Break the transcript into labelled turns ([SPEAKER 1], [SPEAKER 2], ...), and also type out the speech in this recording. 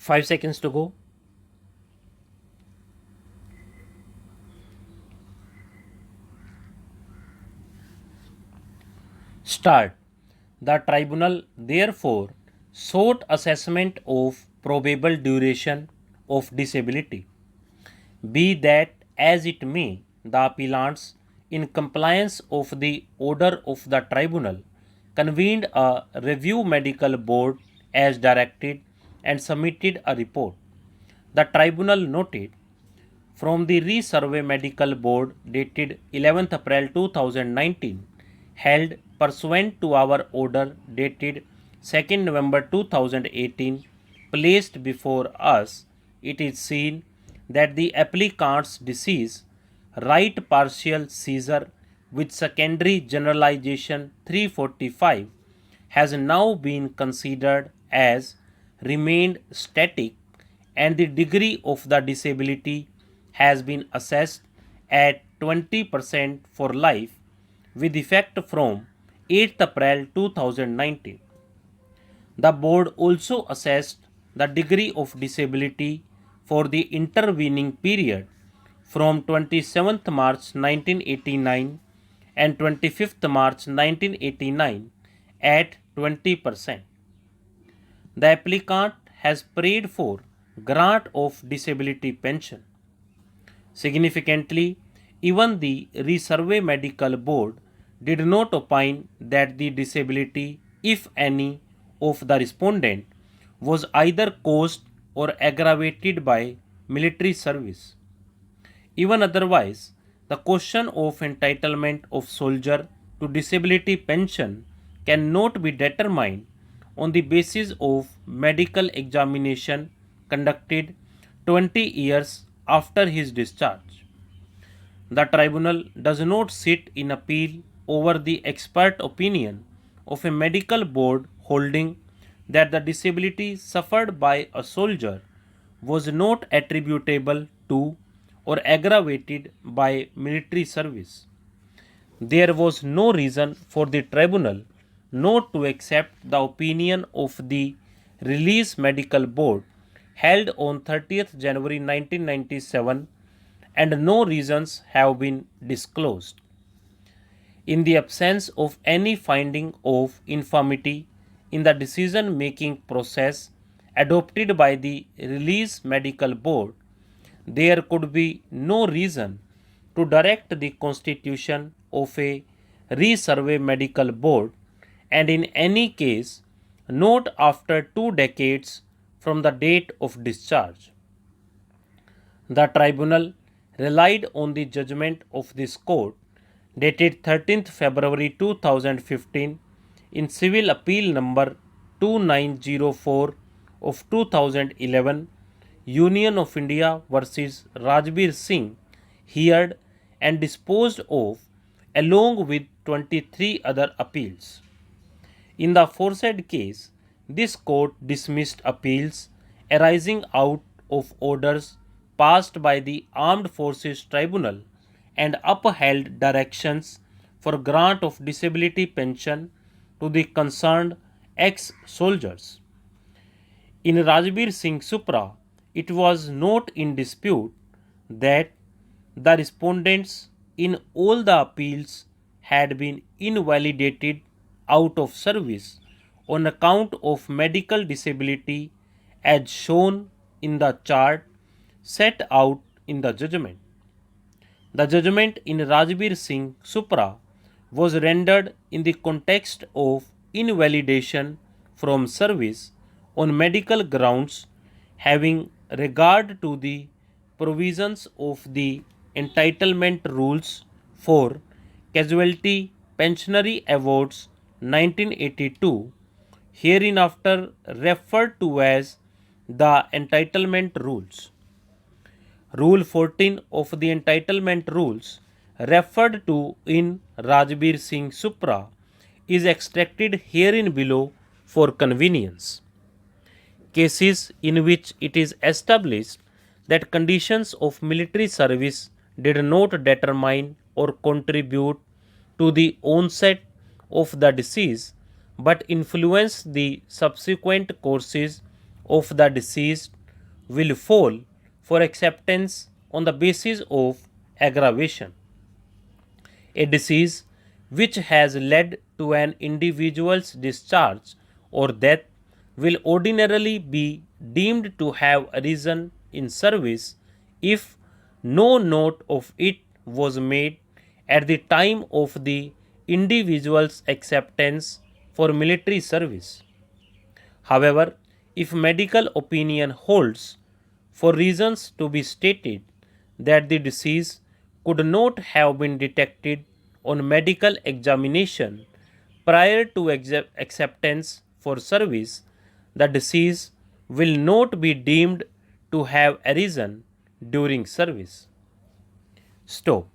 [SPEAKER 1] 5 seconds to go. Start. The tribunal therefore sought assessment of probable duration of disability. Be that as it may, the appellants, in compliance of the order of the tribunal, convened a review medical board as directed and submitted a report. The tribunal noted from the Resurvey Medical Board dated 11th April 2019, held pursuant to our order dated 2nd November 2018, placed before us, it is seen that the applicant's disease, right partial seizure with secondary generalization 345, has now been considered as remained static, and the degree of the disability has been assessed at 20% for life with effect from 8th April 2019. The board also assessed the degree of disability for the intervening period from 27th March 1989 and 25th March 1989 at 20%. The applicant has prayed for grant of disability pension. Significantly, even the Resurvey Medical Board did not opine that the disability, if any, of the respondent was either caused or aggravated by military service. Even otherwise, the question of entitlement of soldier to disability pension cannot be determined on the basis of medical examination conducted 20 years after his discharge. The tribunal does not sit in appeal over the expert opinion of a medical board holding that the disability suffered by a soldier was not attributable to or aggravated by military service. There was no reason for the tribunal not to accept the opinion of the Release Medical Board held on 30th January 1997, and no reasons have been disclosed. In the absence of any finding of infirmity in the decision making process adopted by the Release Medical Board, there could be no reason to direct the constitution of a Resurvey Medical Board, and in any case, not after 2 decades from the date of discharge. The tribunal relied on the judgment of this court dated 13th February 2015 in Civil Appeal number 2904 of 2011, Union of India versus Rajbir Singh, heard and disposed of along with 23 other appeals. In the aforesaid case, this court dismissed appeals arising out of orders passed by the Armed Forces Tribunal and upheld directions for grant of disability pension to the concerned ex-soldiers. In Rajbir Singh Supra, it was not in dispute that the respondents in all the appeals had been invalidated out of service on account of medical disability as shown in the chart set out in the judgment. The judgment in Rajbir Singh Supra was rendered in the context of invalidation from service on medical grounds having regard to the provisions of the entitlement rules for casualty pensionary awards 1982, hereinafter referred to as the entitlement rules. Rule 14 of the entitlement rules referred to in Rajbir Singh Supra is extracted herein below for convenience. Cases in which it is established that conditions of military service did not determine or contribute to the onset of the disease but influence the subsequent courses of the deceased will fall for acceptance on the basis of aggravation. A disease which has led to an individual's discharge or death will ordinarily be deemed to have arisen in service if no note of it was made at the time of the individual's acceptance for military service. However, if medical opinion holds for reasons to be stated that the disease could not have been detected on medical examination prior to acceptance for service, the disease will not be deemed to have arisen during service. Stop.